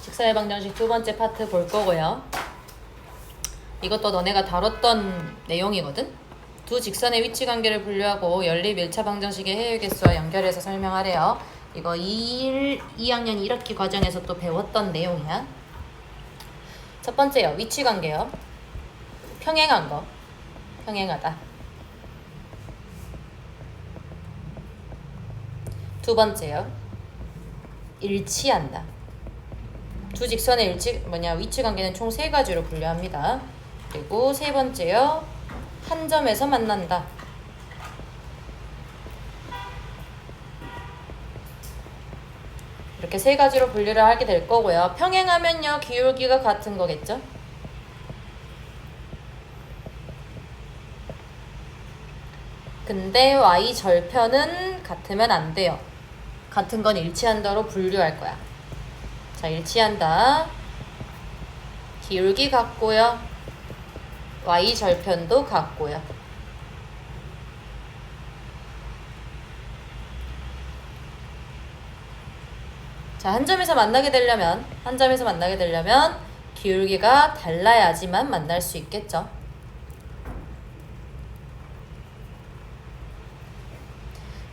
직선의 방정식 두 번째 파트 볼 거고요. 이것도 너네가 다뤘던 내용이거든. 두 직선의 위치 관계를 분류하고 연립 1차 방정식의 해율개수와 연결해서 설명하래요. 이거 2학년 1학기 과정에서 또 배웠던 내용이야. 첫 번째요. 위치 관계요. 평행한 거. 평행하다. 두 번째요. 일치한다. 두 직선의 위치 관계는 총 세 가지로 분류합니다. 그리고 세 번째요. 한 점에서 만난다. 이렇게 세 가지로 분류를 하게 될 거고요. 평행하면요. 기울기가 같은 거겠죠? 근데 y 절편은 같으면 안 돼요. 같은 건 일치한다로 분류할 거야. 자, 일치한다. 기울기 같고요. y 절편도 같고요. 자, 한 점에서 만나게 되려면 기울기가 달라야지만 만날 수 있겠죠.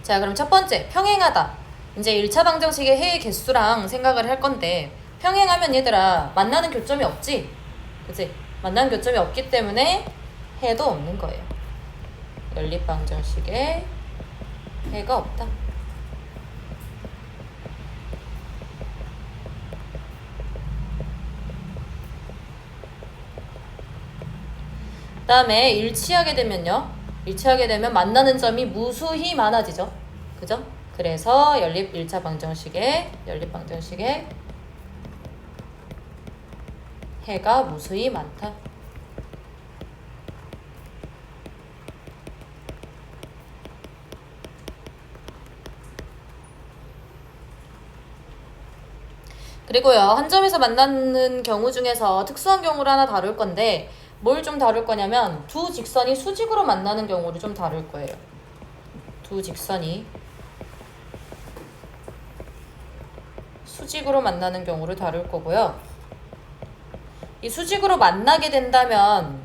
자, 그럼 첫 번째, 평행하다. 이제 1차 방정식의 해의 개수랑 생각을 할 건데, 평행하면 얘들아, 만나는 교점이 없지? 그치? 만나는 교점이 없기 때문에 해도 없는 거예요. 연립 방정식에 해가 없다. 그 다음에 일치하게 되면 만나는 점이 무수히 많아지죠. 그죠? 그래서 연립 1차 방정식에 해가 무수히 많다. 그리고요, 한 점에서 만나는 경우 중에서 특수한 경우를 하나 다룰 건데, 뭘 좀 다룰 거냐면 두 직선이 수직으로 만나는 경우를 좀 다룰 거예요. 두 직선이 수직으로 만나는 경우를 다룰 거고요. 이 수직으로 만나게 된다면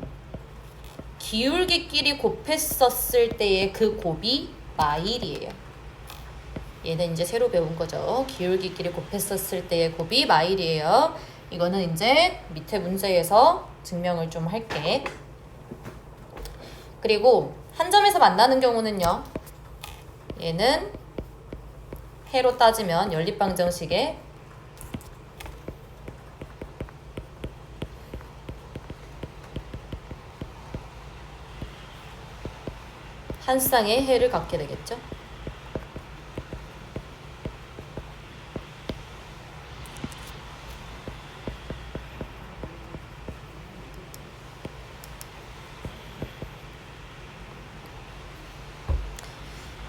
기울기끼리 곱했었을 때의 그 곱이 마일이에요. 얘는 이제 새로 배운 거죠. 기울기끼리 곱했었을 때의 곱이 마일이에요. 이거는 이제 밑에 문제에서 증명을 좀 할게. 그리고 한 점에서 만나는 경우는요. 얘는 해로 따지면 연립방정식에 한 쌍의 해를 갖게 되겠죠.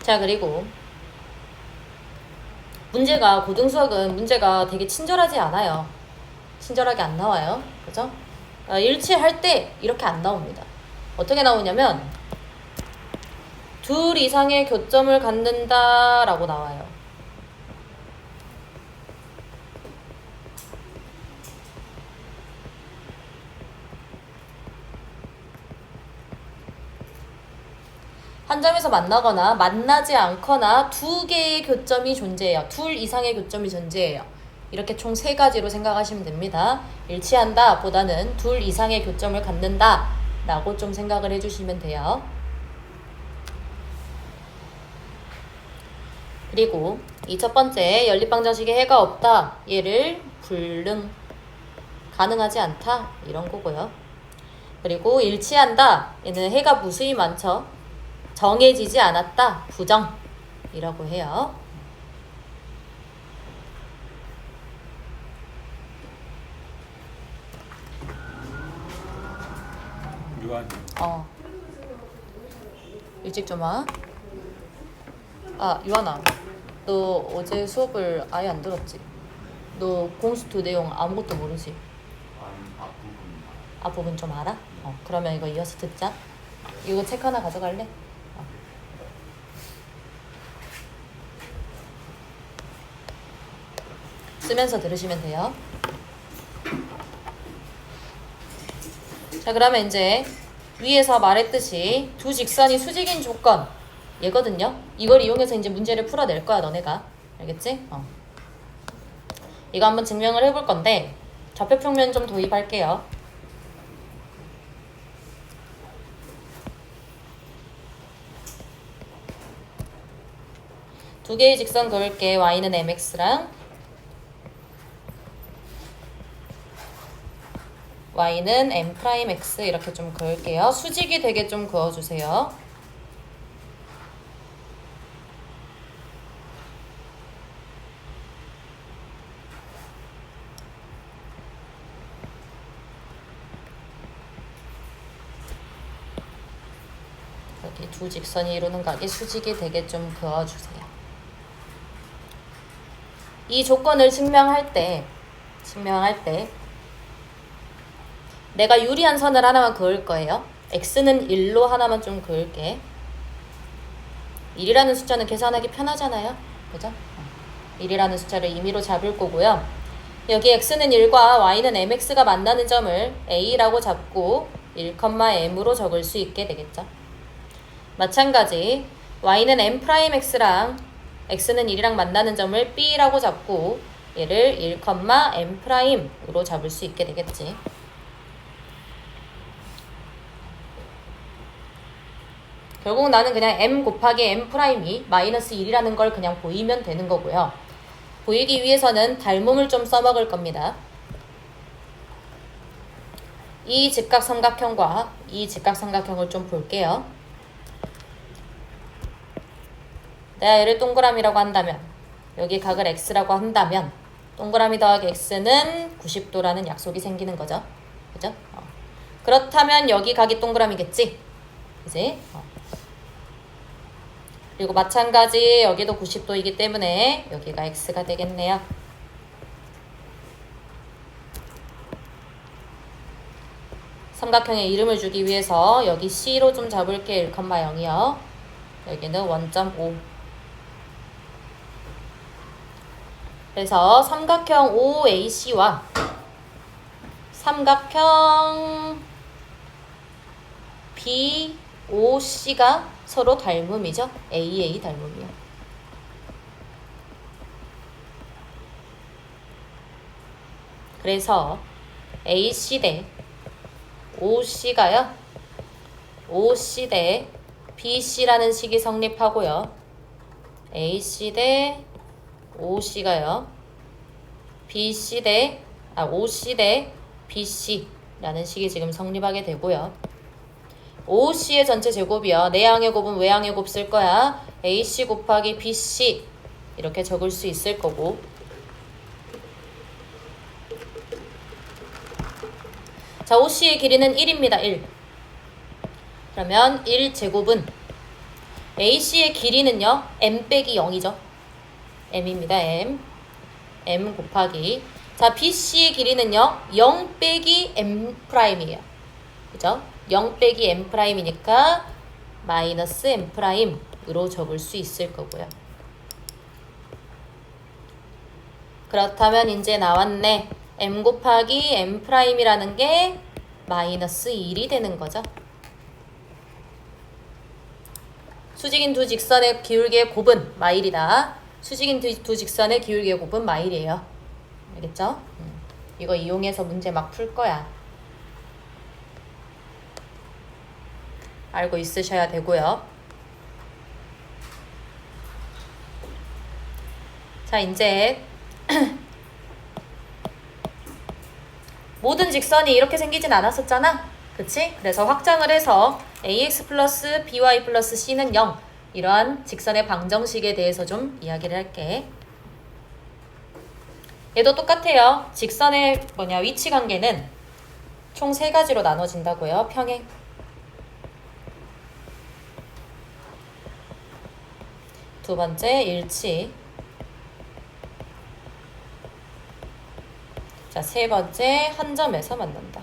자, 그리고 고등수학은 문제가 되게 친절하지 않아요. 친절하게 안 나와요. 그죠? 일치할 때 이렇게 안 나옵니다. 어떻게 나오냐면 둘 이상의 교점을 갖는다 라고 나와요. 한 점에서 만나거나 만나지 않거나 두 개의 교점이 존재해요. 둘 이상의 교점이 존재해요. 이렇게 총 세 가지로 생각하시면 됩니다. 일치한다 보다는 둘 이상의 교점을 갖는다 라고 좀 생각을 해주시면 돼요. 그리고 이 첫 번째 연립방정식에 해가 없다. 얘를 불능, 가능하지 않다 이런 거고요. 그리고 일치한다. 얘는 해가 무수히 많죠. 정해지지 않았다. 부정이라고 해요. 유한. 일찍 좀 와. 아, 유한아. 너 어제 수업을 아예 안 들었지? 너 공수투 내용 아무것도 모르지? 앞부분 좀 알아? 그러면 이거 이어서 듣자. 이거 책 하나 가져갈래? 쓰면서 들으시면 돼요. 자, 그러면 이제 위에서 말했듯이 두 직선이 수직인 조건 얘거든요. 이걸 이용해서 이제 문제를 풀어낼 거야, 너네가. 알겠지? 이거 한번 증명을 해볼 건데 좌표평면 좀 도입할게요. 두 개의 직선 그을게. y는 mx랑 y는 m'x 이렇게 좀 그을게요. 수직이 되게 좀 그어주세요. 여기 두 직선이 이루는 각이 수직이 되게 좀 그어주세요. 이 조건을 증명할 때 내가 유리한 선을 하나만 그을 거예요. x는 1로 하나만 좀 그을게. 1이라는 숫자는 계산하기 편하잖아요. 그죠? 1이라는 숫자를 임의로 잡을 거고요. 여기 x는 1과 y는 mx가 만나는 점을 a라고 잡고 1,m으로 적을 수 있게 되겠죠. 마찬가지 y는 m'x랑 x는 1이랑 만나는 점을 b라고 잡고 얘를 1,m'으로 잡을 수 있게 되겠지. 결국 나는 그냥 m 곱하기 m'이 마이너스 1이라는 걸 그냥 보이면 되는 거고요. 보이기 위해서는 닮음을 좀 써먹을 겁니다. 이 직각삼각형과 이 직각삼각형을 좀 볼게요. 내가 얘를 동그라미라고 한다면 여기 각을 x라고 한다면 동그라미 더하기 x는 90도라는 약속이 생기는 거죠. 그죠? 그렇다면 여기 각이 동그라미겠지? 그지? 그리고 마찬가지 여기도 90도이기 때문에 여기가 x가 되겠네요. 삼각형의 이름을 주기 위해서 여기 C로 좀 잡을게. 1,0이요. 여기는 1.5. 그래서 삼각형 OAC와 삼각형 BOC가 서로 닮음이죠. AA 닮음이요. 그래서 AC 대 OC가요. OC 대 BC라는 식이 성립하고요. AC 대 OC가요. OC 대 BC라는 식이 지금 성립하게 되고요. OC의 전체 제곱이요. 내항의 곱은 외항의 곱 쓸 거야. AC 곱하기 BC 이렇게 적을 수 있을 거고. 자, OC의 길이는 1입니다. 1. 그러면 1제곱은 AC의 길이는요. m 빼기 0이죠. m입니다. m 곱하기. 자, BC의 길이는요. 0 빼기 m'이에요. 그죠? 0 빼기 m'이니까 마이너스 m'으로 적을 수 있을 거고요. 그렇다면 이제 나왔네. m 곱하기 m'이라는 게 마이너스 1이 되는 거죠. 수직인 두 직선의 기울기의 곱은 마일이다. 수직인 두 직선의 기울기의 곱은 마일이에요. 알겠죠? 이거 이용해서 문제 막 풀 거야. 알고 있으셔야 되고요. 자, 이제 모든 직선이 이렇게 생기진 않았었잖아. 그치? 그래서 확장을 해서 ax 플러스 by 플러스 c는 0 이러한 직선의 방정식에 대해서 좀 이야기를 할게. 얘도 똑같아요. 직선의 위치 관계는 총 3가지로 나눠진다고요. 평행, 두 번째 일치, 자, 세 번째 한 점에서 만난다.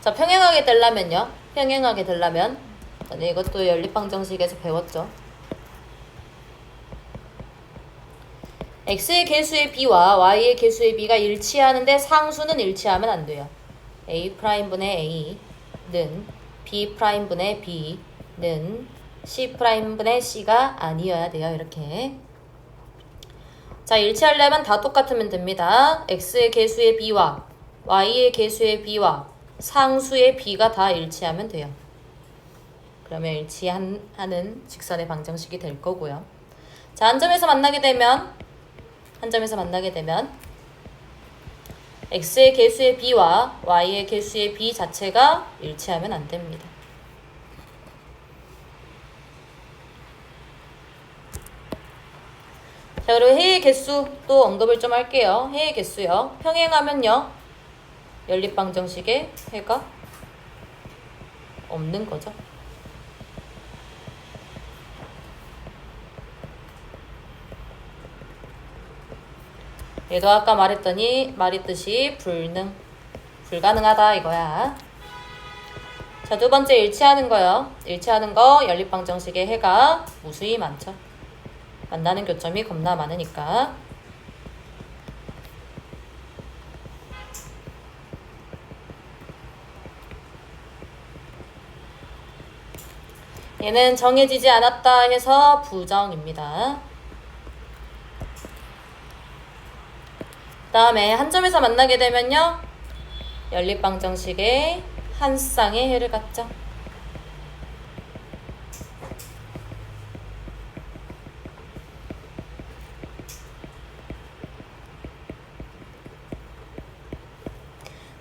자, 평행하게 되려면 이것도 연립방정식에서 배웠죠. x의 개수의 b와 y의 개수의 b가 일치하는데 상수는 일치하면 안 돼요. a'분의 a는 b'분의 b는 c'분의 c가 아니어야 돼요. 이렇게. 자, 일치하려면 다 똑같으면 됩니다. x의 개수의 b와 y의 개수의 b와 상수의 b가 다 일치하면 돼요. 그러면 일치하는 직선의 방정식이 될 거고요. 자, 한 점에서 만나게 되면 x의 개수의 b와 y의 개수의 b 자체가 일치하면 안 됩니다. 자, 그리고 해의 개수 또 언급을 좀 할게요. 해의 개수요. 평행하면요. 연립방정식에 해가 없는 거죠. 얘도 아까 말했듯이 불가능하다 이거야. 자, 두 번째 일치하는 거요. 일치하는 거 연립방정식의 해가 무수히 많죠. 만나는 교점이 겁나 많으니까. 얘는 정해지지 않았다 해서 부정입니다. 그 다음에 한 점에서 만나게 되면요. 연립방정식의 한 쌍의 해를 갖죠.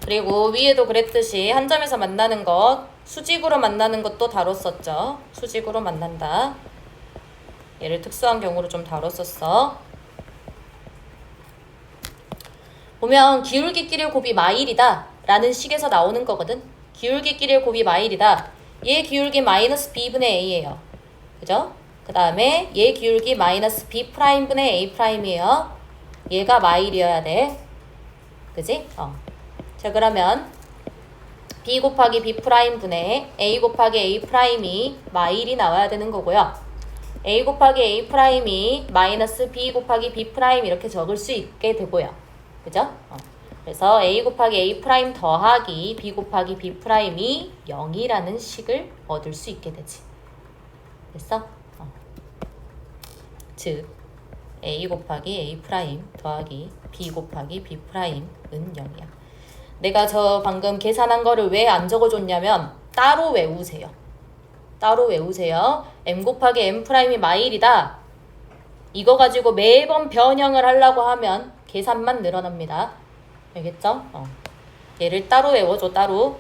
그리고 위에도 그랬듯이 한 점에서 만나는 것, 수직으로 만나는 것도 다뤘었죠. 수직으로 만난다. 얘를 특수한 경우로 좀 다뤘었어. 보면 기울기끼리의 곱이 마일이다 라는 식에서 나오는 거거든. 기울기끼리의 곱이 마일이다. 얘 기울기 마이너스 b분의 a예요. 그죠? 그 다음에 얘 기울기 마이너스 b'분의 a'이에요. 얘가 마일이어야 돼. 그지? 자, 그러면 b 곱하기 b'분의 a 곱하기 a'이 마일이 나와야 되는 거고요. a 곱하기 a'이 마이너스 b 곱하기 b' 이렇게 적을 수 있게 되고요. 그죠? 그래서 a 곱하기 a' 더하기 b 곱하기 b'이 0이라는 식을 얻을 수 있게 되지. 됐어? 즉 a 곱하기 a' 더하기 b 곱하기 b'은 0이야. 내가 저 방금 계산한 거를 왜 안 적어줬냐면 따로 외우세요. 따로 외우세요. m 곱하기 m'이 마일이다. 이거 가지고 매번 변형을 하려고 하면 계산만 늘어납니다. 알겠죠? 얘를 따로 외워줘. 따로.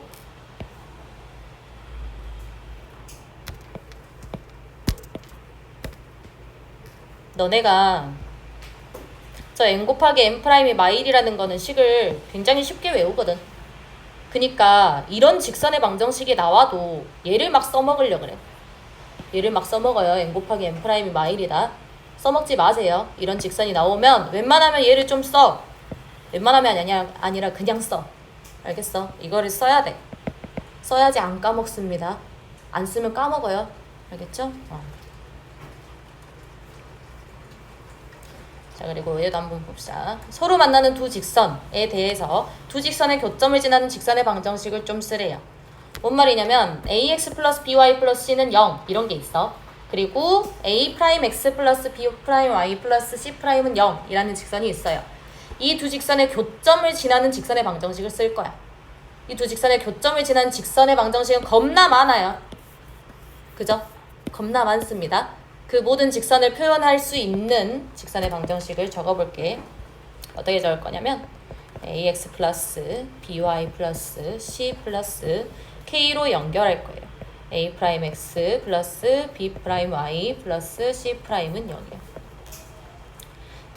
너네가 저 m 곱하기 m'이 마일이라는 거는 식을 굉장히 쉽게 외우거든. 그니까 이런 직선의 방정식이 나와도 얘를 막 써먹으려고 그래. 얘를 막 써먹어요. m 곱하기 m'이 마일이다. 써먹지 마세요. 이런 직선이 나오면 웬만하면 얘를 좀 써. 웬만하면 아니라 그냥 써. 알겠어? 이거를 써야 돼. 써야지 안 까먹습니다. 안 쓰면 까먹어요. 알겠죠? 자, 그리고 얘도 한번 봅시다. 서로 만나는 두 직선에 대해서 두 직선의 교점을 지나는 직선의 방정식을 좀 쓰래요. 뭔 말이냐면 ax 플러스 by 플러스 c는 0 이런 게 있어. 그리고 a'x 플러스 b'y 플러스 c'은 0 이라는 직선이 있어요. 이 두 직선의 교점을 지나는 직선의 방정식을 쓸 거야. 이 두 직선의 교점을 지나는 직선의 방정식은 겁나 많아요. 그죠? 겁나 많습니다. 그 모든 직선을 표현할 수 있는 직선의 방정식을 적어볼게. 어떻게 적을 거냐면 ax 플러스 by 플러스 c 플러스 k로 연결할 거예요. a'x 플러스 b'y 플러스 c'은 0이에요.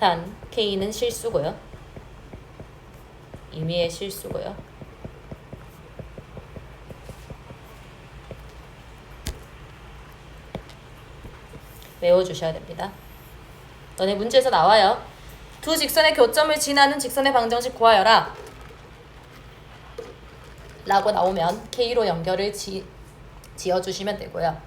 단 k는 실수고요. 임의의 실수고요. 외워주셔야 됩니다. 너네 문제에서 나와요. 두 직선의 교점을 지나는 직선의 방정식 구하여라 라고 나오면 K로 연결을 지어주시면 되고요.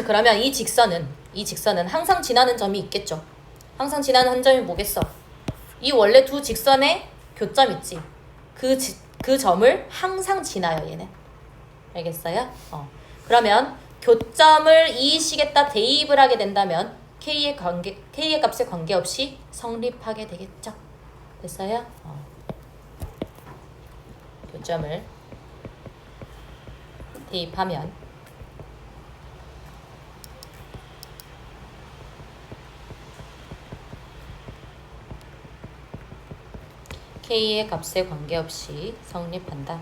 그러면 이 직선은 항상 지나는 점이 있겠죠. 항상 지나는 한 점이 뭐겠어? 이 원래 두 직선의 교점 있지. 그 점을 항상 지나요, 얘는. 알겠어요? 그러면 교점을 이 식에다 대입을 하게 된다면 K의 값에 관계없이 성립하게 되겠죠. 됐어요? 교점을 대입하면 K의 값에 관계없이 성립한다.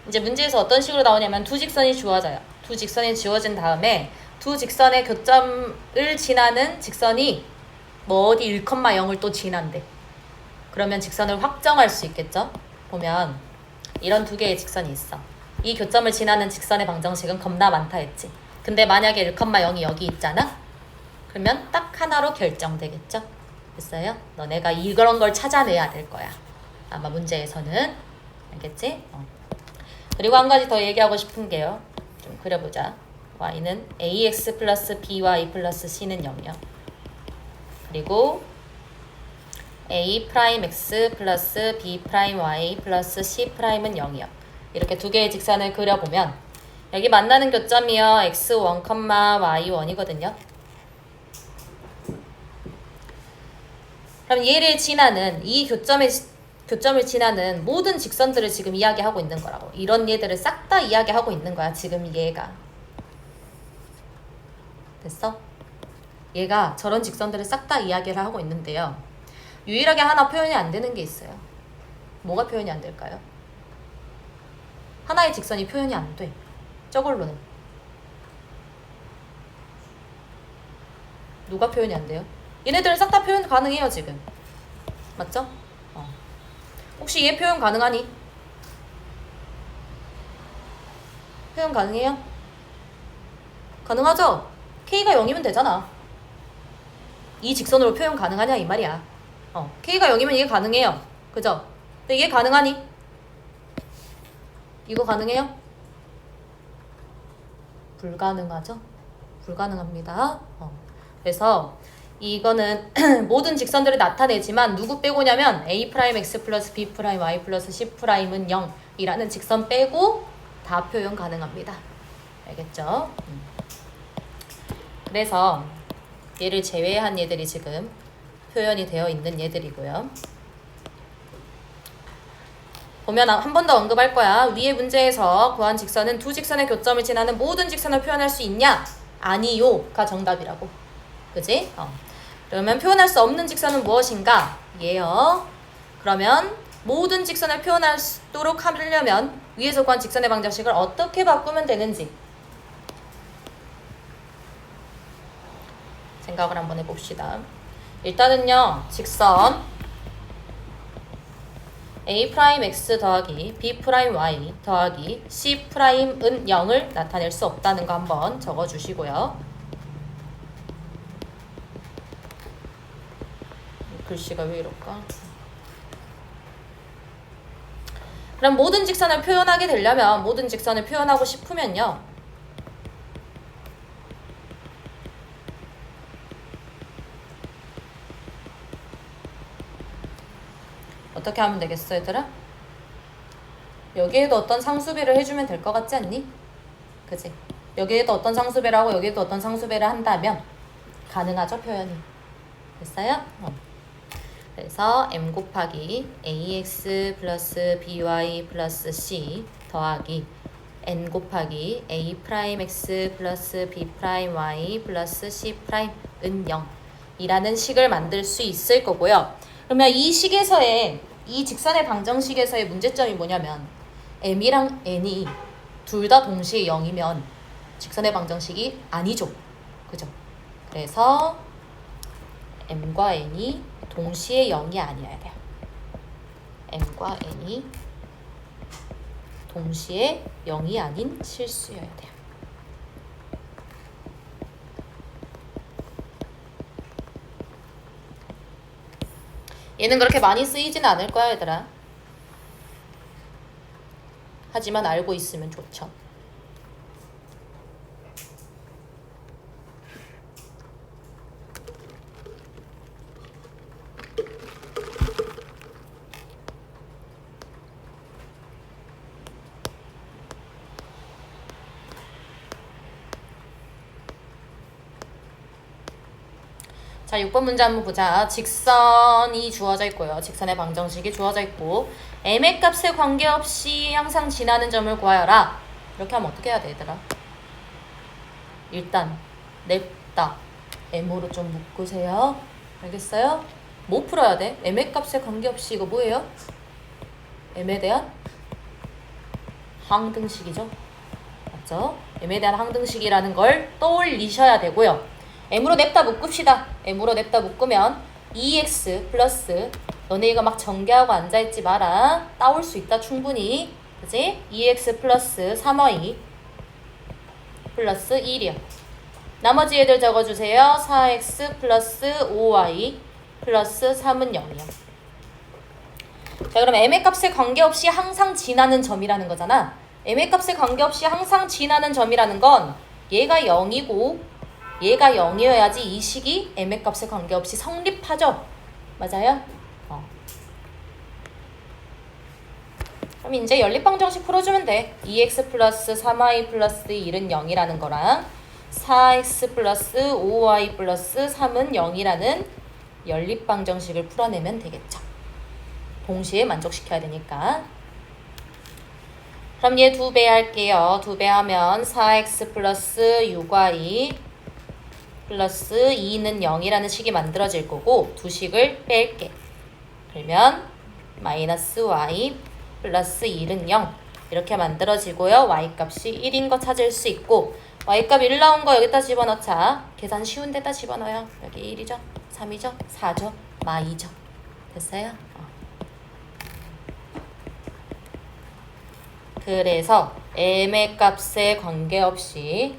이제 문제에서 어떤 식으로 나오냐면 두 직선이 주어져요. 두 직선이 지워진 다음에 두 직선의 교점을 지나는 직선이 뭐 어디 1,0을 또 지난대. 그러면 직선을 확정할 수 있겠죠? 보면 이런 두 개의 직선이 있어. 이 교점을 지나는 직선의 방정식은 겁나 많다 했지. 근데 만약에 1,0이 여기 있잖아? 그러면 딱 하나로 결정되겠죠? 됐어요? 너네가 이런 걸 찾아내야 될 거야. 아마 문제에서는. 알겠지? 그리고 한 가지 더 얘기하고 싶은 게요. 좀 그려보자. y는 ax 플러스 by 플러스 c는 0이요. 그리고 a 프라임 x 플러스 b 프라임 y 플러스 c 프라임은 0이요. 이렇게 두 개의 직선을 그려보면 여기 만나는 교점이요. x1, y1이거든요. 그럼 얘를 지나는 이 교점을 지나는 모든 직선들을 지금 이야기하고 있는 거라고. 이런 얘들을 싹 다 이야기하고 있는 거야. 지금 얘가. 됐어? 얘가 저런 직선들을 싹 다 이야기를 하고 있는데요. 유일하게 하나 표현이 안 되는 게 있어요. 뭐가 표현이 안 될까요? 하나의 직선이 표현이 안 돼. 저걸로는. 누가 표현이 안 돼요? 얘네들은 싹 다 표현 가능해요, 지금. 맞죠? 혹시 얘 표현 가능하니? 표현 가능해요? 가능하죠? K가 0이면 되잖아. 이 직선으로 표현 가능하냐 이 말이야. K가 0이면 이게 가능해요. 그죠? 근데 이게 가능하니? 이거 가능해요? 불가능하죠? 불가능합니다. 그래서 이거는 모든 직선들을 나타내지만 누구 빼고냐면 a 프라임 x 플러스 b 프라임 y 플러스 c 프라임은 0이라는 직선 빼고 다 표현 가능합니다. 알겠죠? 그래서 얘를 제외한 얘들이 지금 표현이 되어 있는 얘들이고요. 보면 한 번 더 언급할 거야. 위의 문제에서 구한 직선은 두 직선의 교점을 지나는 모든 직선을 표현할 수 있냐? 아니요가 정답이라고. 그지? 그러면 표현할 수 없는 직선은 무엇인가? 얘요. 그러면 모든 직선을 표현하도록 하려면 위에서 구한 직선의 방정식을 어떻게 바꾸면 되는지 생각을 한번 해봅시다. 일단은요. 직선 a 프라임 x 더하기 b 프라임 y 더하기 c 프라임은 0을 나타낼 수 없다는 거 한번 적어주시고요. 글씨가 왜 이럴까? 그럼 모든 직선을 표현하게 되려면 모든 직선을 표현하고 싶으면요. 어떻게 하면 되겠어 얘들아? 여기에도 어떤 상수배를 해주면 될 것 같지 않니? 그치? 여기에도 어떤 상수배를 하고 여기에도 어떤 상수배를 한다면 가능하죠 표현이. 됐어요? 그래서 m 곱하기 ax 플러스 by 플러스 c 더하기 n 곱하기 a 프라임 x 플러스 b 프라임 y 플러스 c 프라임은 0 이라는 식을 만들 수 있을 거고요. 그러면 이 식에서의 이 직선의 방정식에서의 문제점이 뭐냐면 m이랑 n이 둘 다 동시에 0이면 직선의 방정식이 아니죠. 그죠? 그래서 m과 n이 동시에 0이 아니어야 돼요. m과 n이 동시에 0이 아닌 실수여야 돼요. 얘는 그렇게 많이 쓰이진 않을 거야, 얘들아. 하지만 알고 있으면 좋죠. 자, 6번 문제 한번 보자. 직선이 주어져 있고요. 직선의 방정식이 주어져 있고 m의 값에 관계없이 항상 지나는 점을 구하여라. 이렇게 하면 어떻게 해야 돼, 얘들아? 일단 냅다 m으로 좀 묶으세요. 알겠어요? 뭐 풀어야 돼? m의 값에 관계없이 이거 뭐예요? m에 대한 항등식이죠. 맞죠? m에 대한 항등식이라는 걸 떠올리셔야 되고요. m으로 냅다 묶읍시다. m으로 냅다 묶으면 2x 플러스 너네 이거 막 전개하고 앉아있지 마라. 따올 수 있다 충분히. 그치? 2x 플러스 3y 플러스 1이요. 나머지 애들 적어주세요. 4x 플러스 5y 플러스 3은 0이요. 자, 그럼 m의 값에 관계없이 항상 지나는 점이라는 거잖아. m의 값에 관계없이 항상 지나는 점이라는 건 얘가 0이고 얘가 0이어야지 이 식이 m의 값에 관계없이 성립하죠. 맞아요? 그럼 이제 연립방정식 풀어주면 돼. 2x 플러스 3y 플러스 1은 0이라는 거랑 4x 플러스 5y 플러스 3은 0이라는 연립방정식을 풀어내면 되겠죠. 동시에 만족시켜야 되니까. 그럼 얘 2배 할게요. 2배 하면 4x 플러스 6y 플러스 2는 0이라는 식이 만들어질 거고 두 식을 뺄게. 그러면 마이너스 y 플러스 1은 0 이렇게 만들어지고요. y값이 1인 거 찾을 수 있고 y값 1 나온 거 여기다 집어넣자. 계산 쉬운 데다 집어넣어요. 여기 1이죠? 3이죠? 4죠? 마 2죠? 됐어요? 그래서 m의 값에 관계없이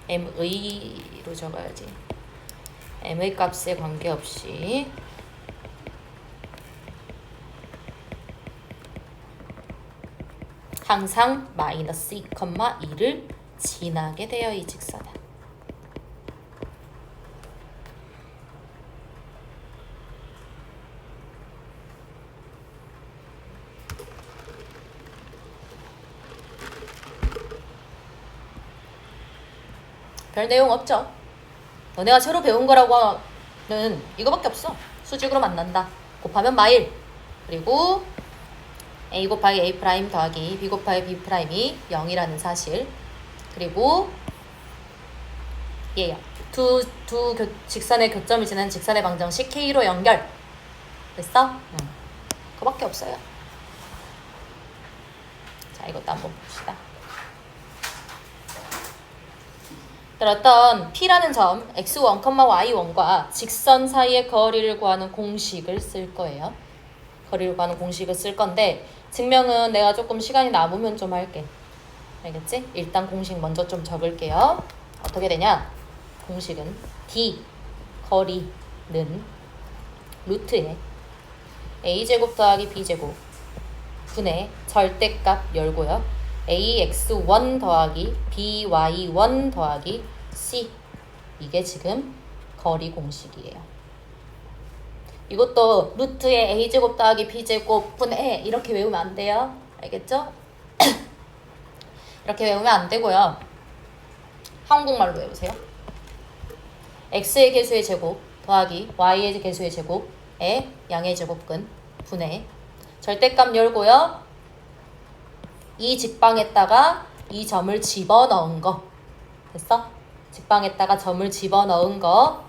m의로 적어야지. m의 값에 관계없이 항상 마이너스 2,2를 지나게 되어 이 직선은. 별 내용 없죠? 너네가 새로 배운 거라고는 이거밖에 없어. 수직으로 만난다. 곱하면 마일. 그리고 a 곱하기 a 프라임 더하기 b 곱하기 b 프라임이 0이라는 사실. 그리고 얘야. 두 직선의 교점을 지나는 직선의 방정식 K로 연결. 됐어? 응. 그거밖에 없어요. 자, 이것도 한번 봅시다. 어떤 P라는 점 x1, y1과 직선 사이의 거리를 구하는 공식을 쓸 거예요. 거리를 구하는 공식을 쓸 건데 증명은 내가 조금 시간이 남으면 좀 할게. 알겠지? 일단 공식 먼저 좀 적을게요. 어떻게 되냐? 공식은 D 거리는 루트에 a제곱 더하기 b제곱 분의 절대값 열고요. ax1 더하기 by1 더하기 c 이게 지금 거리 공식이에요. 이것도 루트에 a제곱 더하기 b제곱 분의 이렇게 외우면 안 돼요. 알겠죠? 이렇게 외우면 안 되고요. 한국말로 외우세요. x의 개수의 제곱 더하기 y의 개수의 제곱에 양의 제곱근 분의 절대값 열고요. 이 직방에다가 이 점을 집어넣은 거 됐어? 직방에다가 점을 집어넣은 거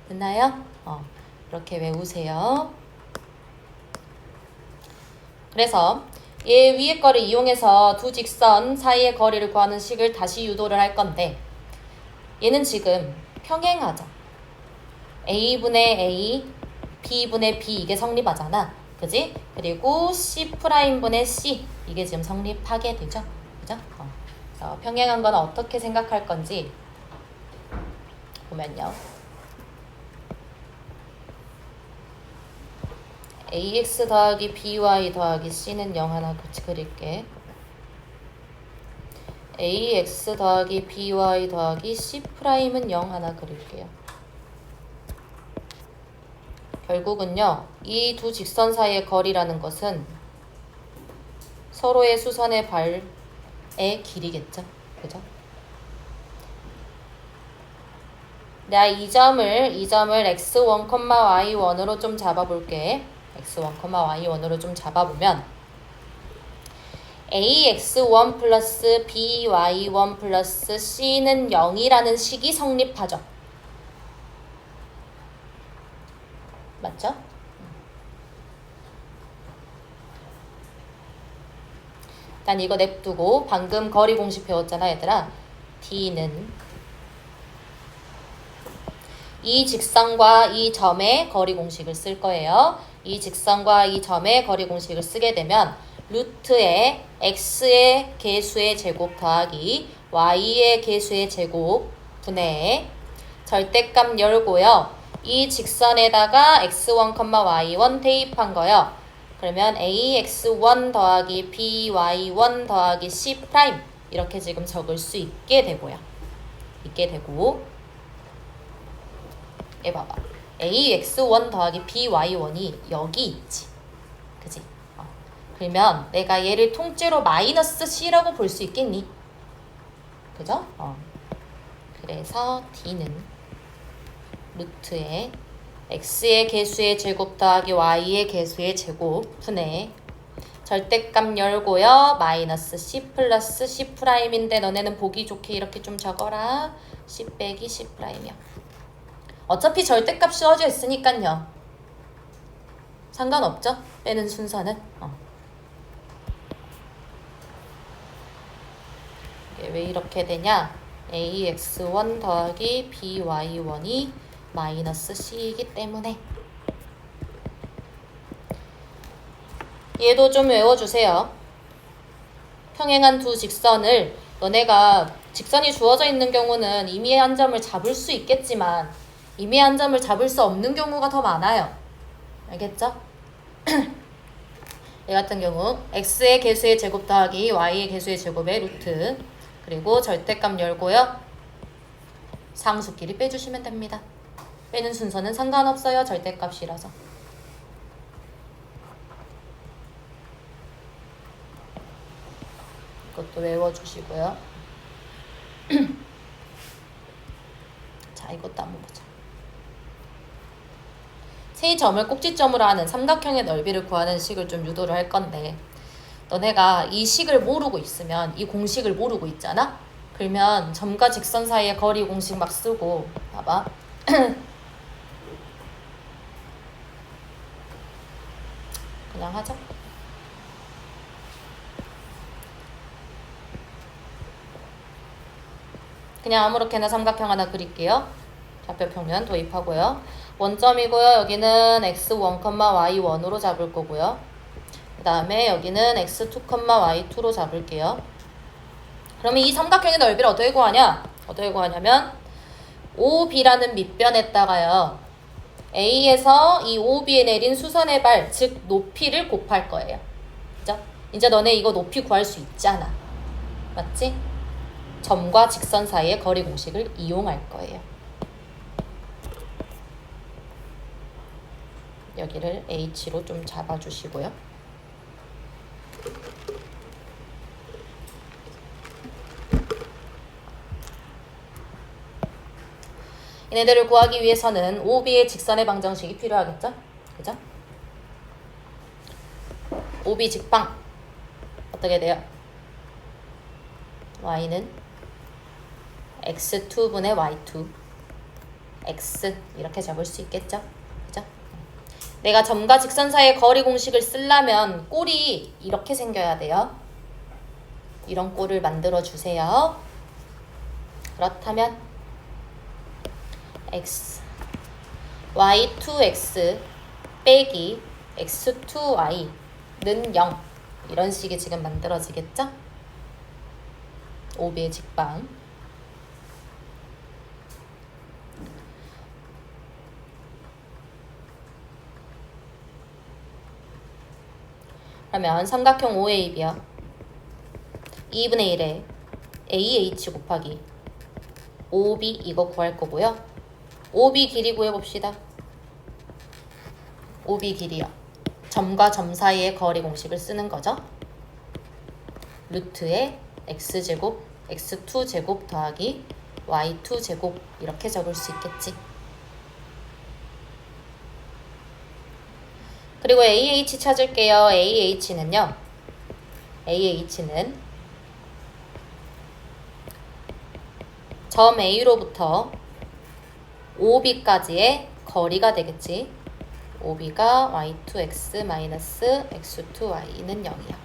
됐나요? 이렇게 외우세요. 그래서 얘 위에 거를 이용해서 두 직선 사이의 거리를 구하는 식을 다시 유도를 할 건데 얘는 지금 평행하죠. a분의 a, b분의 b 이게 성립하잖아. 그지? 그리고 c'분의 c 이게 지금 성립하게 되죠. 그죠? 그래서 평행한 건 어떻게 생각할 건지 보면요. ax 더하기 by 더하기 c는 0 하나 그릴게. ax 더하기 by 더하기 c'은 0 하나 그릴게요. 결국은요, 이 두 직선 사이의 거리라는 것은 서로의 수선의 발의 길이겠죠. 그죠? 내가 이 점을 x1, y1으로 좀 잡아볼게. x1, y1으로 좀 잡아보면 ax1 플러스 by1 플러스 c는 0이라는 식이 성립하죠. 맞죠? 일단 이거 냅두고 방금 거리 공식 배웠잖아 얘들아. d는 이 직선과 이 점의 거리 공식을 쓸 거예요. 이 직선과 이 점의 거리 공식을 쓰게 되면 루트의 x의 개수의 제곱 더하기 y의 개수의 제곱 분의 절대값 열고요. 이 직선에다가 x1, y1 대입한 거요. 그러면 ax1 더하기 by1 더하기 c' 이렇게 지금 적을 수 있게 되고요. 있게 되고 얘 봐봐. ax1 더하기 by1이 여기 있지. 그지? 그러면 내가 얘를 통째로 마이너스 c라고 볼 수 있겠니? 그죠? 그래서 d는 루트에 x의 개수의 제곱 더하기 y의 개수의 제곱 분의 절대값 열고요. 마이너스 c 플러스 c'인데 너네는 보기 좋게 이렇게 좀 적어라. c 빼기 c'이요. 어차피 절대값 씌워져 있으니까요. 상관없죠? 빼는 순서는. 이게 왜 이렇게 되냐? ax1 더하기 by1이 마이너스 c이기 때문에. 얘도 좀 외워주세요. 평행한 두 직선을 너네가 직선이 주어져 있는 경우는 임의의 한 점을 잡을 수 있겠지만 임의의 한 점을 잡을 수 없는 경우가 더 많아요. 알겠죠? 얘 같은 경우 x의 개수의 제곱 더하기 y의 개수의 제곱의 루트 그리고 절대값 열고요. 상수끼리 빼주시면 됩니다. 빼는 순서는 상관없어요. 절대값이라서. 이것도 외워주시고요. 자, 이것도 한번 보자. 세 점을 꼭지점으로 하는 삼각형의 넓이를 구하는 식을 좀 유도를 할 건데 너네가 이 식을 모르고 있으면 이 공식을 모르고 있잖아? 그러면 점과 직선 사이의 거리 공식 막 쓰고 봐봐. 그냥 하자. 그냥 아무렇게나 삼각형 하나 그릴게요. 좌표평면 도입하고요. 원점이고요. 여기는 x1, y1으로 잡을 거고요. 그 다음에 여기는 x2, y2로 잡을게요. 그러면 이 삼각형의 넓이를 어떻게 구하냐? 어떻게 구하냐면 OB라는 밑변에다가요. A에서 이 OB에 내린 수선의 발, 즉 높이를 곱할 거예요. 그죠? 이제 너네 이거 높이 구할 수 있잖아. 맞지? 점과 직선 사이의 거리 공식을 이용할 거예요. 여기를 H로 좀 잡아주시고요. 얘네들을 구하기 위해서는 OB의 직선의 방정식이 필요하겠죠? 그죠? OB 직방 어떻게 돼요? Y는 x2분의 y2 x 이렇게 적을 수 있겠죠? 그죠? 내가 점과 직선 사이의 거리 공식을 쓰려면 꼴이 이렇게 생겨야 돼요. 이런 꼴을 만들어 주세요. 그렇다면 x y2x 빼기 x2y는 0 이런 식이 지금 만들어지겠죠? OB의 직방 그러면 삼각형 OAB요. 2분의 1에 AH 곱하기 OB 이거 구할 거고요. OB 길이 구해봅시다. OB 길이요. 점과 점 사이의 거리 공식을 쓰는 거죠. 루트에 x제곱 x2제곱 더하기 y2제곱 이렇게 적을 수 있겠지. 그리고 AH 찾을게요. AH는 점 A로부터 OB까지의 거리가 되겠지. OB가 y2x 마이너스 x2y는 0이야.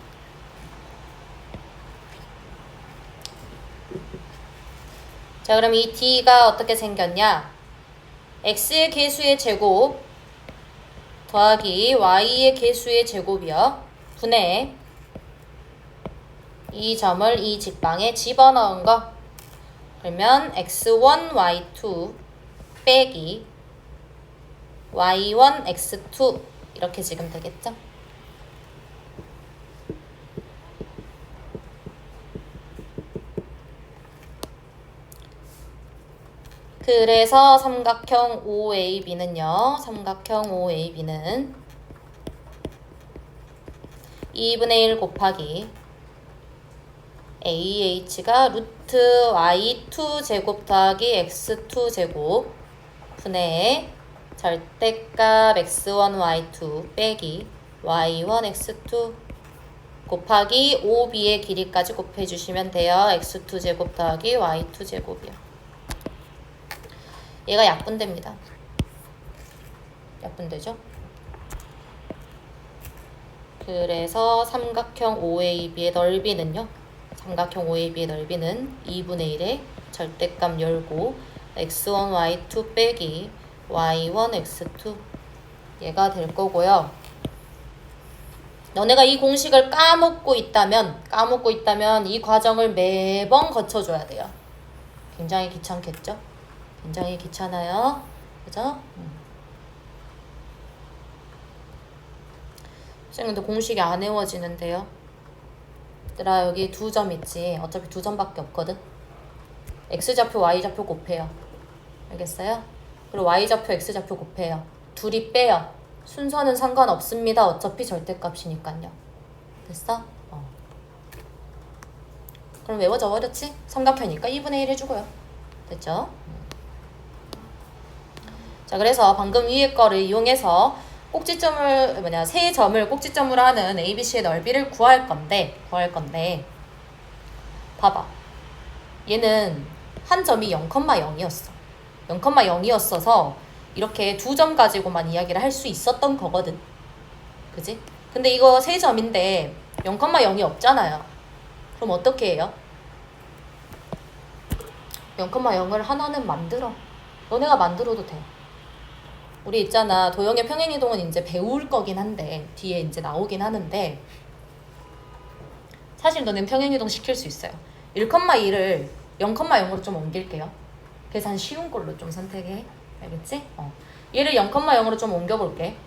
자, 그럼 이 D가 어떻게 생겼냐? X의 개수의 제곱 더하기 Y의 개수의 제곱이요. 분의 이 점을 이 직방에 집어넣은 거. 그러면 X1, Y2 빼기 Y1, X2 이렇게 지금 되겠죠? 그래서 삼각형 OAB는요. 삼각형 OAB는 2분의 1 곱하기 AH가 루트 Y2 제곱 더하기 X2 제곱 분의 절대값 X1, Y2 빼기 Y1, X2 곱하기 OB의 길이까지 곱해주시면 돼요. X2 제곱 더하기 Y2 제곱이요. 얘가 약분됩니다. 약분되죠? 그래서 삼각형 OAB의 넓이는요. 삼각형 OAB의 넓이는 2분의 1에 절대값 열고 x1, y2 빼기 y1, x2 얘가 될 거고요. 너네가 이 공식을 까먹고 있다면 이 과정을 매번 거쳐줘야 돼요. 굉장히 귀찮겠죠? 굉장히 귀찮아요. 그죠? 선생님 근데 공식이 안 외워지는데요. 얘들아 여기 두 점 있지. 어차피 두 점밖에 없거든. x좌표 y좌표 곱해요. 알겠어요? 그리고 y좌표 x좌표 곱해요. 둘이 빼요. 순서는 상관없습니다. 어차피 절대값이니까요. 됐어? 그럼 외워져 버렸지? 삼각형이니까 2분의 1 해주고요. 됐죠? 자, 그래서 방금 위에 거를 이용해서 세 점을 꼭지점으로 하는 ABC의 넓이를 구할 건데 봐봐. 얘는 한 점이 0,0이었어. 0,0이었어서 이렇게 두 점 가지고만 이야기를 할 수 있었던 거거든. 그지? 근데 이거 세 점인데 0,0이 없잖아요. 그럼 어떻게 해요? 0,0을 하나는 만들어. 너네가 만들어도 돼. 우리 있잖아. 도형의 평행이동은 이제 배울 거긴 한데 뒤에 이제 나오긴 하는데 사실 너는 평행이동 시킬 수 있어요. 1,2를 0,0으로 좀 옮길게요. 계산 쉬운 걸로 좀 선택해. 알겠지? 얘를 0,0으로 좀 옮겨볼게.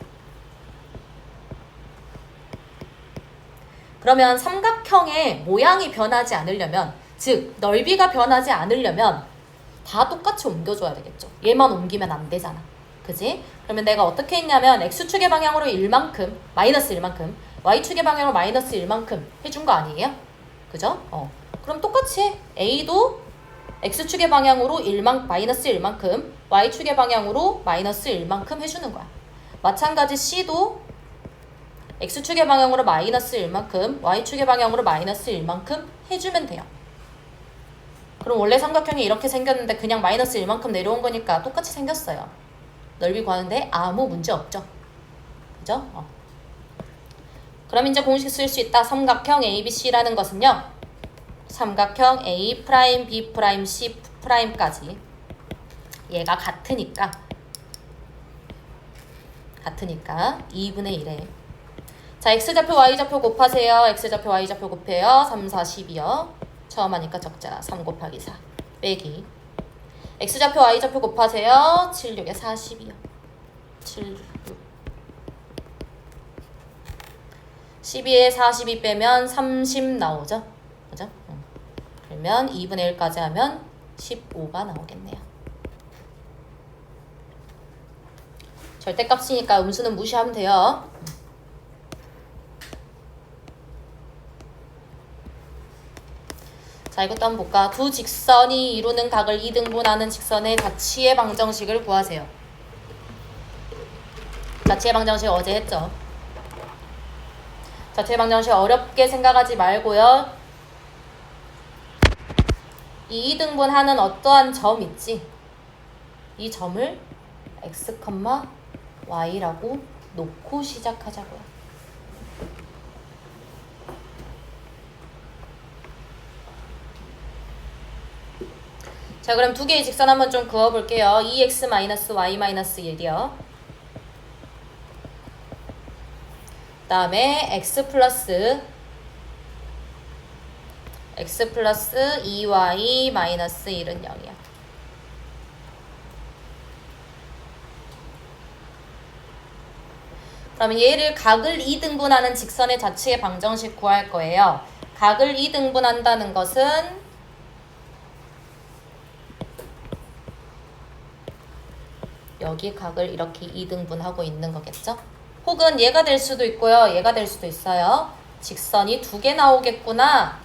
그러면 삼각형의 모양이 변하지 않으려면, 즉 넓이가 변하지 않으려면 다 똑같이 옮겨줘야 되겠죠. 얘만 옮기면 안 되잖아. 그지? 그러면 내가 어떻게 했냐면 X축의 방향으로 1만큼, 마이너스 1만큼, Y축의 방향으로 마이너스 1만큼 해준 거 아니에요? 그죠? 그럼 똑같이 해. A도 X축의 방향으로 마이너스 1만큼, Y축의 방향으로 마이너스 1만큼 해주는 거야. 마찬가지 C도 X축의 방향으로 마이너스 1만큼, Y축의 방향으로 마이너스 1만큼 해주면 돼요. 그럼 원래 삼각형이 이렇게 생겼는데 그냥 마이너스 1만큼 내려온 거니까 똑같이 생겼어요. 넓이 구하는데 아무 문제 없죠. 그죠? 그럼 이제 공식 쓸 수 있다. 삼각형 ABC라는 것은요. 삼각형 A', B', C'까지 얘가 같으니까 2분의 1에 자, X좌표, Y좌표 곱하세요. X좌표, Y좌표 곱해요. 3, 4, 12요. 처음 하니까 적자 3 곱하기 4 빼기 X좌표, Y좌표 곱하세요. 7, 6에 40이요. 7, 6 12에 42 빼면 30 나오죠? 그죠? 그러면 2분의 1까지 하면 15가 나오겠네요. 절대값이니까 음수는 무시하면 돼요. 자, 이것도 한번 볼까? 두 직선이 이루는 각을 2등분하는 직선의 자취의 방정식을 구하세요. 자취의 방정식 어제 했죠? 자취의 방정식 어렵게 생각하지 말고요. 이 2등분하는 어떠한 점 있지? 이 점을 x, y라고 놓고 시작하자고요. 자, 그럼 두 개의 직선 한번 좀 그어볼게요. 2x-y-1이요. 그 다음에 x 플러스 2y-1은 0이야. 그러면 얘를 각을 2등분하는 직선의 자취의 방정식 구할 거예요. 각을 2등분한다는 것은 여기 각을 이렇게 2등분하고 있는 거겠죠? 혹은 얘가 될 수도 있고요. 얘가 될 수도 있어요. 직선이 두 개 나오겠구나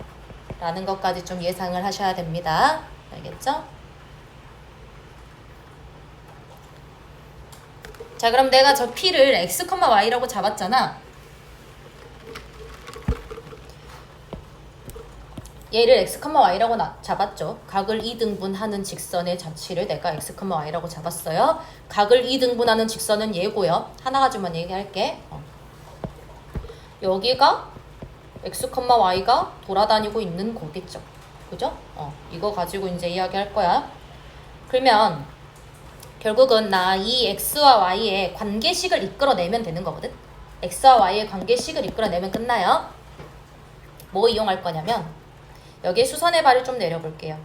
라는 것까지 좀 예상을 하셔야 됩니다. 알겠죠? 자, 그럼 내가 저 P를 x, y라고 잡았잖아. 얘를 x, y라고 잡았죠. 각을 2등분하는 직선의 자취를 내가 x, y라고 잡았어요. 각을 2등분하는 직선은 얘고요. 하나가지만 얘기할게. 여기가 x, y가 돌아다니고 있는 거겠죠. 그죠? 이거 가지고 이제 이야기할 거야. 그러면 결국은 나 이 x와 y의 관계식을 이끌어내면 되는 거거든. x와 y의 관계식을 이끌어내면 끝나요. 뭐 이용할 거냐면 여기에 수선의 발을 좀 내려볼게요.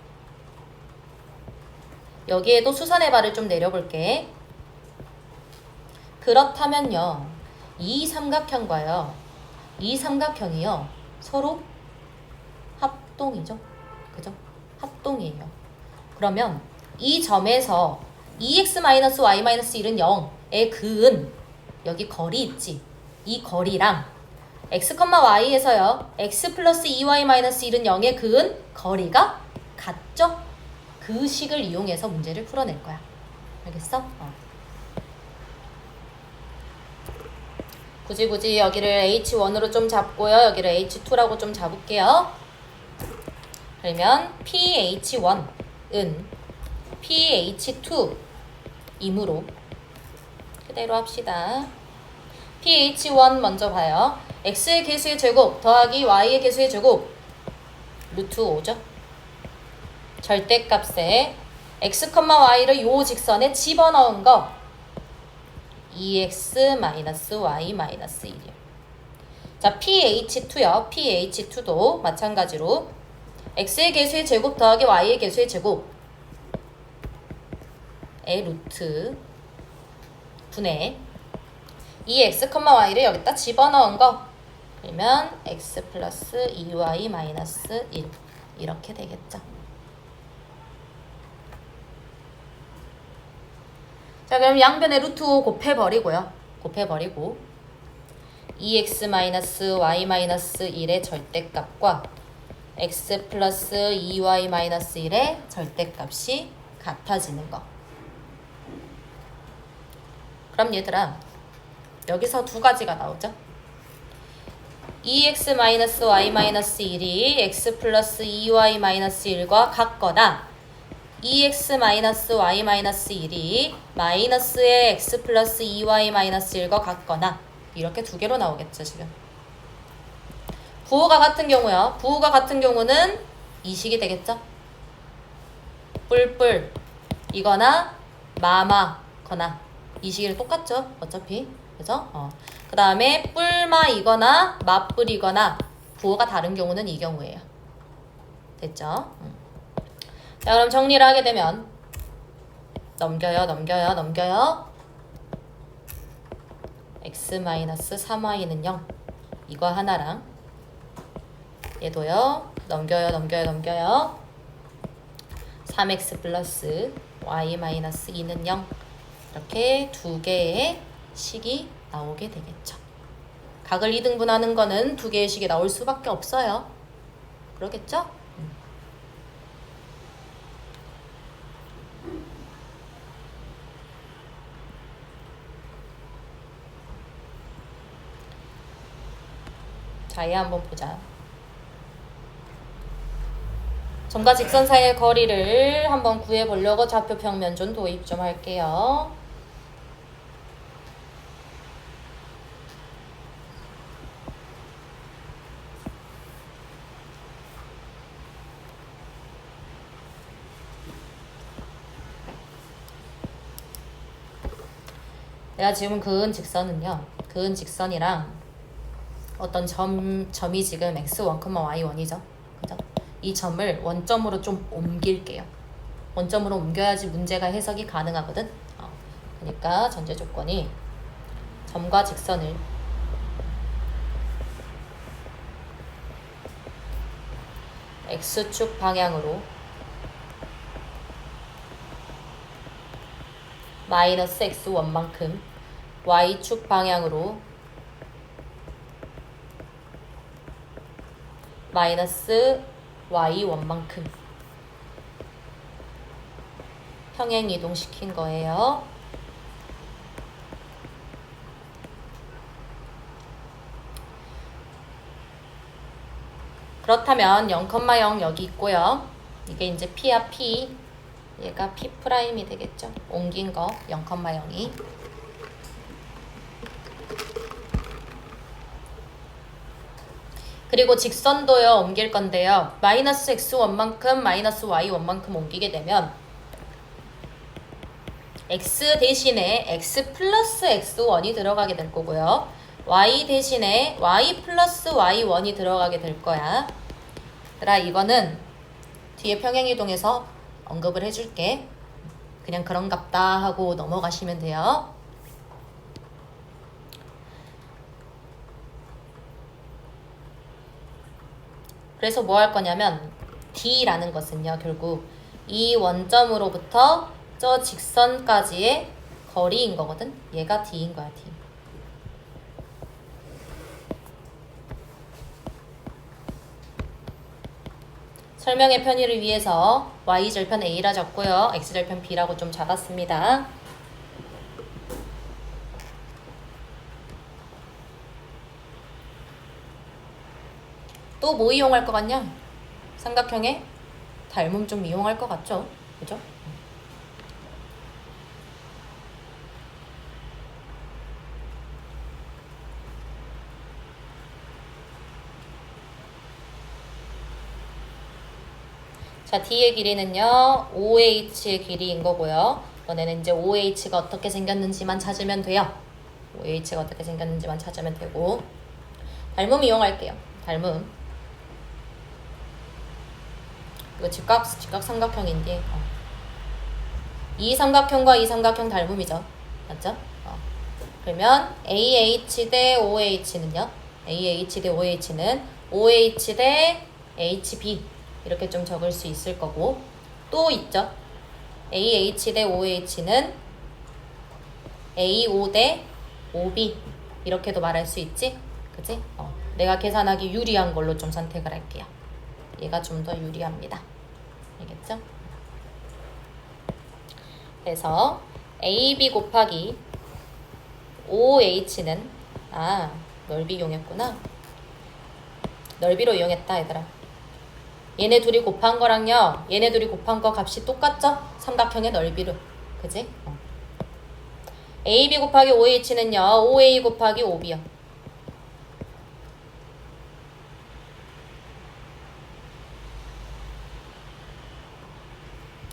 여기에도 수선의 발을 좀 내려볼게. 그렇다면요. 이 삼각형과요. 이 삼각형이요. 서로 합동이죠. 그죠? 합동이에요. 그러면 이 점에서 2x-y-1은 0의 그은 여기 거리 있지. 이 거리랑 x, y에서요. x 플러스 2y-1은 0의 그은 거리가 같죠? 그 식을 이용해서 문제를 풀어낼 거야. 알겠어? 굳이 여기를 h1으로 좀 잡고요. 여기를 h2라고 좀 잡을게요. 그러면 ph1은 ph2이므로 그대로 합시다. ph1 먼저 봐요. x의 개수의 제곱 더하기 y의 개수의 제곱 루트 5죠. 절대값에 x, y를 요 직선에 집어넣은 거 2x-y-1이요. 자, ph2요. ph2도 마찬가지로 x의 개수의 제곱 더하기 y의 개수의 제곱의 루트 분의 2x, y를 여기다 집어넣은 거 그러면 x 플러스 2y-1 이렇게 되겠죠. 자, 그럼 양변에 루트 5 곱해버리고요. 곱해버리고 2x-y-1의 절대값과 x 플러스 2y-1의 절대값이 같아지는 거. 그럼 얘들아 여기서 두 가지가 나오죠. 2x-y-1이 x 플러스 2y-1과 같거나 2x-y-1이 마이너스의 x 플러스 2y-1과 같거나 이렇게 두 개로 나오겠죠. 지금 부호가 같은 경우요. 부호가 같은 경우는 이 식이 되겠죠. 뿔뿔 이거나 마마거나 이 식이 똑같죠. 어차피 그죠? 그 다음에 뿔마이거나 맞뿔이거나 부호가 다른 경우는 이 경우예요. 됐죠? 자, 그럼 정리를 하게 되면 넘겨요. x-3y는 0 이거 하나랑 얘도요. 넘겨요. 3x 플러스 y 마이너스 2는 0. 이렇게 두 개의 식이 나오게 되겠죠. 각을 2등분하는 거는 두 개의 식이 나올 수밖에 없어요. 그러겠죠? 자, 얘 한번 보자. 점과 직선 사이의 거리를 한번 구해보려고 좌표 평면준 도입 좀 할게요. 내가 지금 그은 직선은요. 그은 직선이랑 어떤 점이 지금 x1, y1이죠. 그죠? 이 점을 원점으로 좀 옮길게요. 원점으로 옮겨야지 문제가 해석이 가능하거든. 그러니까 전제 조건이 점과 직선을 x축 방향으로 마이너스 x1만큼 y축 방향으로 마이너스 y1만큼 평행 이동시킨 거예요. 그렇다면 0,0 여기 있고요. 이게 이제 p야 p. 얘가 p 프라임이 되겠죠. 옮긴 거 0,0이. 그리고 직선도요 옮길 건데요. 마이너스 x1만큼 마이너스 y1만큼 옮기게 되면 x 대신에 x 플러스 x1이 들어가게 될 거고요. y 대신에 y 플러스 y1이 들어가게 될 거야. 얘들아, 이거는 뒤에 평행이동에서 언급을 해줄게. 그냥 그런갑다 하고 넘어가시면 돼요. 그래서 뭐 할 거냐면 D라는 것은요. 결국 이 원점으로부터 저 직선까지의 거리인 거거든. 얘가 D인 거야. D. 설명의 편의를 위해서 Y절편 A라 적고요. X절편 B라고 좀 잡았습니다. 또 뭐 이용할 것 같냐? 삼각형의 닮음 좀 이용할 것 같죠? 그죠? 자, D의 길이는요, OH의 길이인 거고요. 너네는 이제 OH가 어떻게 생겼는지만 찾으면 돼요. OH가 어떻게 생겼는지만 찾으면 되고. 닮음 이용할게요. 닮음. 이거 직각 삼각형인데 이 삼각형과 이 삼각형 닮음이죠. 맞죠? 그러면 AH 대 OH는요. AH 대 OH는 OH 대 HB 이렇게 좀 적을 수 있을 거고, 또 있죠. AH 대 OH는 AO 대 OB 이렇게도 말할 수 있지? 그치? 내가 계산하기 유리한 걸로 좀 선택을 할게요. 얘가 좀 더 유리합니다. 알겠죠? 그래서 AB 곱하기 OH는 넓이 이용했구나. 넓이로 이용했다 얘들아. 얘네 둘이 곱한 거랑요, 얘네 둘이 곱한 거 값이 똑같죠? 삼각형의 넓이로. 그지? AB 곱하기 OH는요, OA 곱하기 OB요.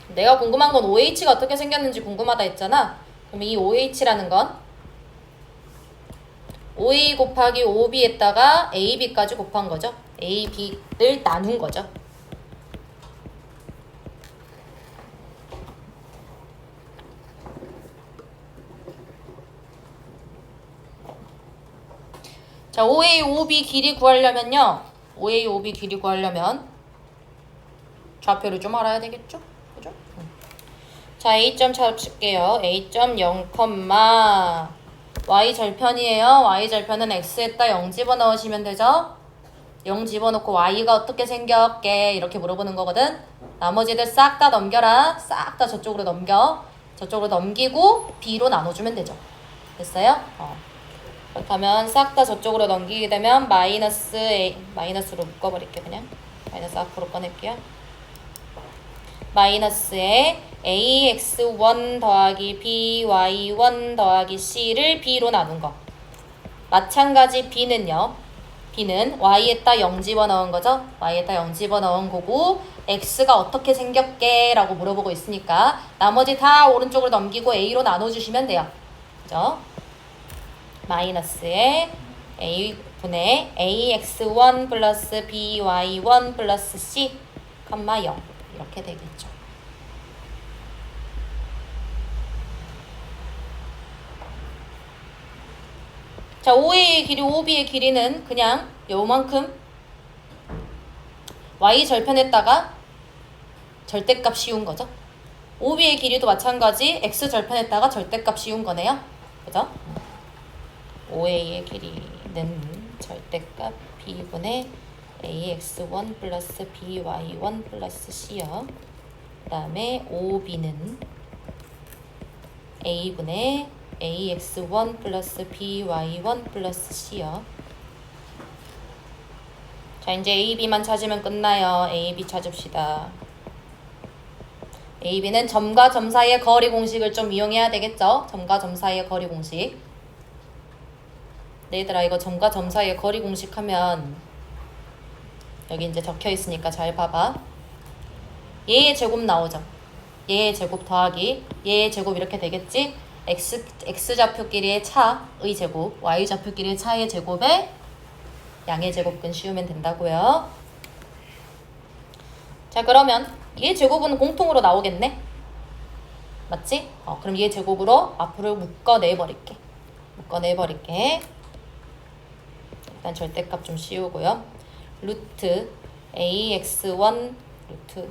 내가 궁금한 건 OH가 어떻게 생겼는지 궁금하다 했잖아. 그럼 이 OH라는 건 OA 곱하기 OB에다가 AB까지 곱한 거죠. AB를 나눈 거죠. 자, OA, OB 길이 구하려면요. OA, OB 길이 구하려면 좌표를 좀 알아야 되겠죠? 그죠? 자, A점 찾을게요. A점 0, Y 절편이에요. Y 절편은 X에다 0 집어넣으시면 되죠? 0 집어넣고 Y가 어떻게 생겼게 이렇게 물어보는 거거든. 나머지들 싹 다 넘겨라. 싹 다 저쪽으로 넘겨. 저쪽으로 넘기고 B로 나눠주면 되죠. 됐어요? 그렇다면 싹 다 저쪽으로 넘기게 되면 마이너스 A, 마이너스로 묶어버릴게요. 그냥 마이너스 앞으로 꺼낼게요. 마이너스에 ax1 더하기 by1 더하기 c를 b로 나눈 거. 마찬가지 b는요. b는 y에다 0 집어넣은 거죠. y에다 0 집어넣은 거고 x가 어떻게 생겼게? 라고 물어보고 있으니까 나머지 다 오른쪽으로 넘기고 a로 나눠주시면 돼요. 그죠? 마이너스에 a분의 ax1 플러스 by1 플러스 c, 0 이렇게 되겠죠. 자, OA의 길이, OB의 길이는 그냥 요만큼 Y 절편했다가 절대값 씌운 거죠. OB의 길이도 마찬가지 X 절편했다가 절대값 씌운 거네요. 그죠? OA의 길이는 절대값 B분의 AX1 플러스 BY1 플러스 C요. 그 다음에 OB는 A분의 AX1 플러스 BY1 플러스 C요. 자, 이제 AB만 찾으면 끝나요. AB 찾읍시다. AB는 점과 점 사이의 거리 공식을 좀 이용해야 되겠죠? 점과 점 사이의 거리 공식. 네, 얘들아, 이거 점과 점 사이의 거리 공식 하면 여기 이제 적혀 있으니까 잘 봐봐. 얘의 제곱 나오죠? 얘의 제곱 더하기 얘의 제곱 이렇게 되겠지? X 좌표끼리의 차의 제곱, Y 좌표끼리의 차의 제곱에 양의 제곱근 씌우면 된다고요. 자, 그러면 얘 제곱은 공통으로 나오겠네? 맞지? 그럼 얘 제곱으로 앞으로 묶어내버릴게. 일단 절대값 좀 씌우고요. 루트 AX1 루트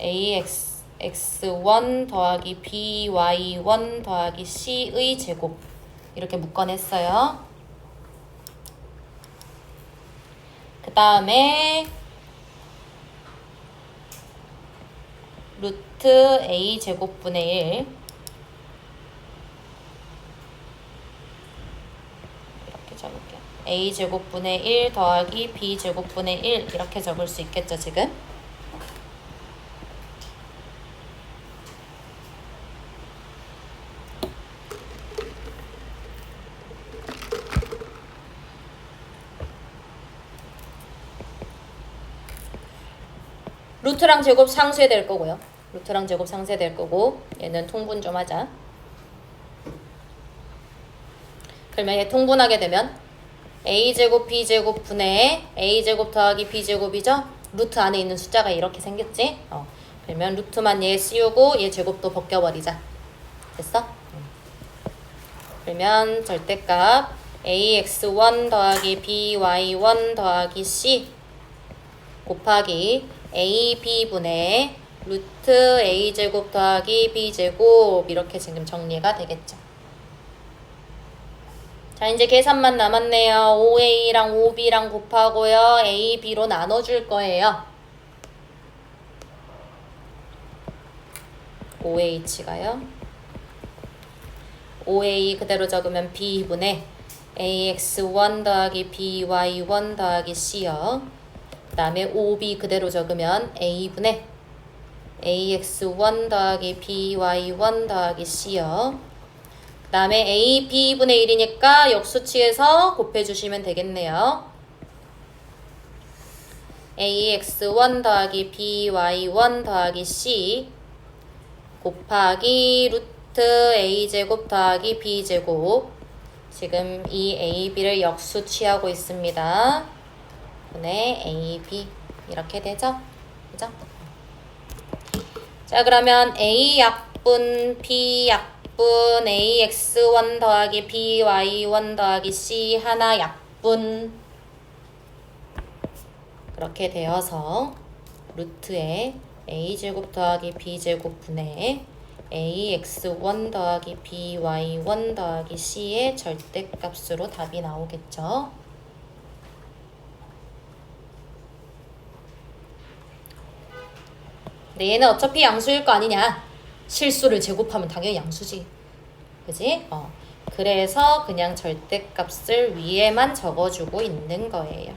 AX1 더하기 BY1 더하기 C의 제곱 이렇게 묶어냈어요. 그 다음에 루트 A 제곱분의 1 이렇게 적을게요. A 제곱분의 1 더하기 B 제곱분의 1 이렇게 적을 수 있겠죠, 지금? 루트랑 제곱 상쇄될 거고요. 루트랑 제곱 상쇄될 거고 얘는 통분 좀 하자. 그러면 얘 통분하게 되면 a제곱 b제곱 분의 a제곱 더하기 b제곱이죠? 루트 안에 있는 숫자가 이렇게 생겼지? 그러면 루트만 얘 씌우고 얘 제곱도 벗겨버리자. 됐어? 그러면 절대값 ax1 더하기 by1 더하기 c 곱하기 ab분의 루트 a제곱 더하기 b제곱 이렇게 지금 정리가 되겠죠. 자, 이제 계산만 남았네요. OA랑 OB랑 곱하고요. A, B로 나눠줄 거예요. OH가요. OA 그대로 적으면 B분의 AX1 더하기 BY1 더하기 C요. 그 다음에 OB 그대로 적으면 A분의 AX1 더하기 BY1 더하기 C요. 그 다음에 A, B분의 1이니까 역수치에서 곱해주시면 되겠네요. AX1 더하기 BY1 더하기 C 곱하기 루트 A제곱 더하기 B제곱. 지금 이 AB를 역수치하고 있습니다. 분의 AB 이렇게 되죠? 그죠? 자, 그러면 A 약분 B 약분 약분 ax1 더하기 by1 더하기 c 하나 약분 그렇게 되어서 루트에 a제곱 더하기 b제곱 분의 ax1 더하기 by1 더하기 c의 절대값으로 답이 나오겠죠. 근데 얘는 어차피 양수일 거 아니냐. 실수를 제곱하면 당연히 양수지. 그지? 그래서 그냥 절대값을 위에만 적어주고 있는 거예요.